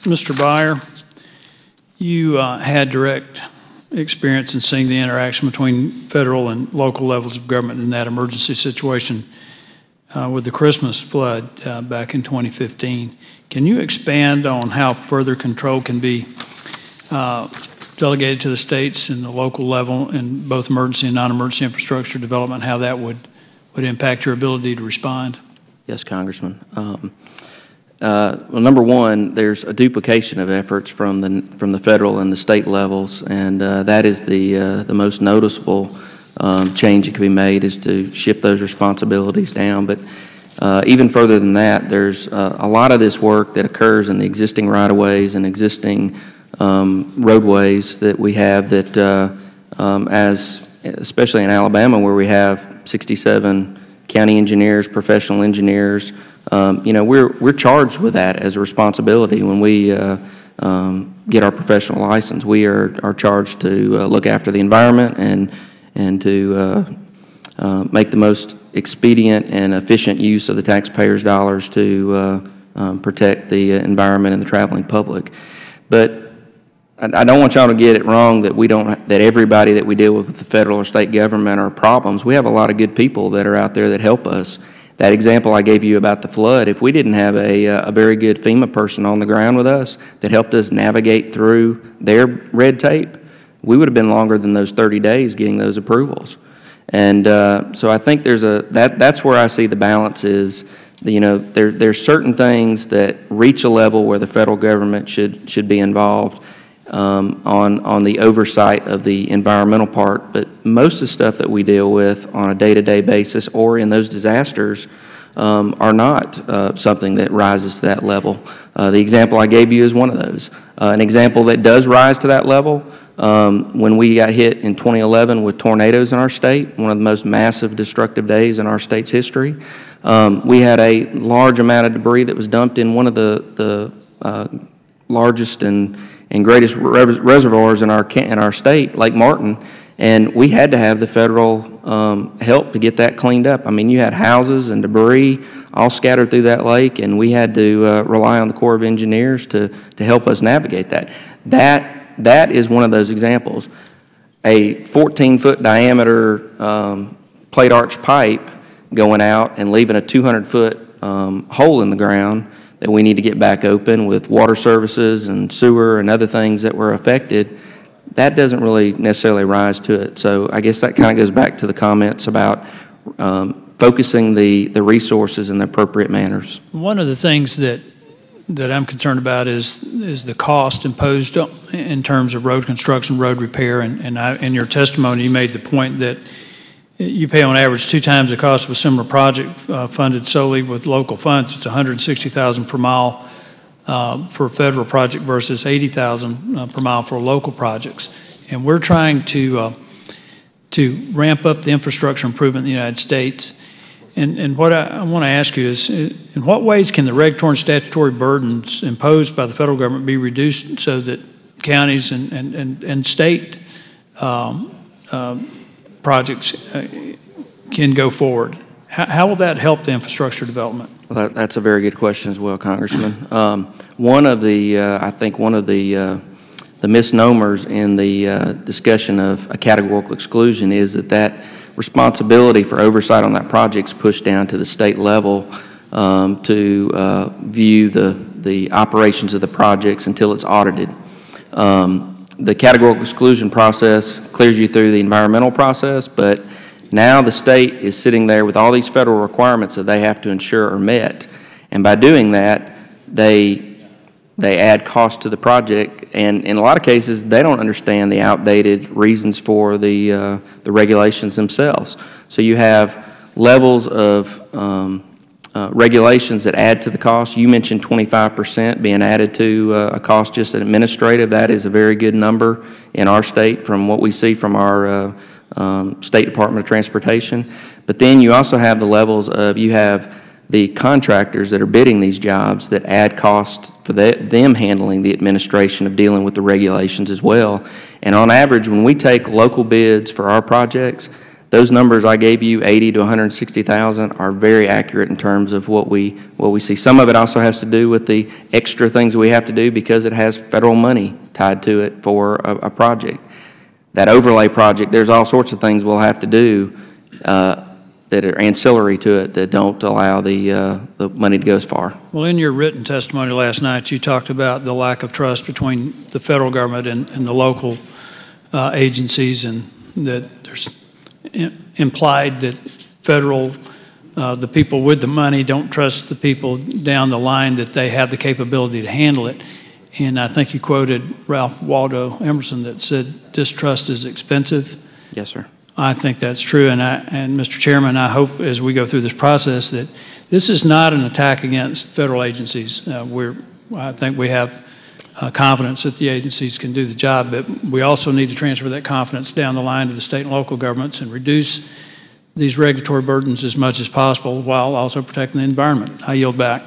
Mr. Byer, you had direct experience in seeing the interaction between federal and local levels of government in that emergency situation with the Christmas flood back in 2015. Can you expand on how further control can be delegated to the states and the local level in both emergency and non-emergency infrastructure development, how that would impact your ability to respond? Yes, Congressman. Well, number one, there's a duplication of efforts from the federal and the state levels, and that is the most noticeable change that can be made, is to shift those responsibilities down. But even further than that, there's a lot of this work that occurs in the existing right-of-ways and existing roadways that we have that, especially in Alabama, where we have 67 county engineers, professional engineers. You know, we're charged with that as a responsibility. When we get our professional license, we are charged to look after the environment and to make the most expedient and efficient use of the taxpayers' dollars to protect the environment and the traveling public. But I don't want y'all to get it wrong that that everybody that we deal with the federal or state government are problems. We have a lot of good people that are out there that help us. That example I gave you about the flood, if we didn't have a very good FEMA person on the ground with us that helped us navigate through their red tape, we would have been longer than those 30 days getting those approvals. And so I think that's where I see the balance is. You know, there's certain things that reach a level where the federal government should be involved on the oversight of the environmental part, but most of the stuff that we deal with on a day-to-day basis or in those disasters are not something that rises to that level. The example I gave you is one of those. An example that does rise to that level, when we got hit in 2011 with tornadoes in our state, one of the most massive destructive days in our state's history, we had a large amount of debris that was dumped in one of the largest and greatest reservoirs in our state, Lake Martin, and we had to have the federal help to get that cleaned up. I mean, you had houses and debris all scattered through that lake, and we had to rely on the Corps of Engineers to help us navigate that. That is one of those examples. A 14-foot diameter plate arch pipe going out and leaving a 200-foot hole in the ground that we need to get back open with water services and sewer and other things that were affected, that doesn't really necessarily rise to it. So I guess that kind of goes back to the comments about focusing the resources in the appropriate manners. One of the things that I'm concerned about is the cost imposed in terms of road construction, road repair, and in your testimony you made the point that you pay on average 2 times the cost of a similar project funded solely with local funds. It's $160,000 per mile for a federal project versus $80,000 per mile for local projects. And we're trying to ramp up the infrastructure improvement in the United States. And what I want to ask you is, in what ways can the regulatory and statutory burdens imposed by the federal government be reduced so that counties and state projects can go forward? How will that help the infrastructure development? Well, that's a very good question as well, Congressman. One of the, I think one of the misnomers in the discussion of a categorical exclusion is that responsibility for oversight on that project is pushed down to the state level to view the operations of the projects until it's audited. The categorical exclusion process clears you through the environmental process, but now the state is sitting there with all these federal requirements that they have to ensure are met. And by doing that, they add cost to the project, and in a lot of cases, they don't understand the outdated reasons for the regulations themselves. So you have levels of regulations that add to the cost. You mentioned 25% being added to a cost just administrative. That is a very good number in our state from what we see from our State Department of Transportation. But then you also have the levels of, you have the contractors that are bidding these jobs that add cost for them handling the administration of dealing with the regulations as well. And on average, when we take local bids for our projects, those numbers I gave you, 80 to 160,000, are very accurate in terms of what we see. Some of it also has to do with the extra things we have to do because it has federal money tied to it for a project. That overlay project, there's all sorts of things we'll have to do that are ancillary to it that don't allow the money to go as far. Well, in your written testimony last night, you talked about the lack of trust between the federal government and the local agencies, and that there's implied that the people with the money don't trust the people down the line, that they have the capability to handle it. And I think you quoted Ralph Waldo Emerson that said, distrust is expensive. Yes, sir. I think that's true. And Mr. Chairman, I hope as we go through this process that this is not an attack against federal agencies. I think we have confidence that the agencies can do the job, but we also need to transfer that confidence down the line to the state and local governments and reduce these regulatory burdens as much as possible while also protecting the environment. I yield back.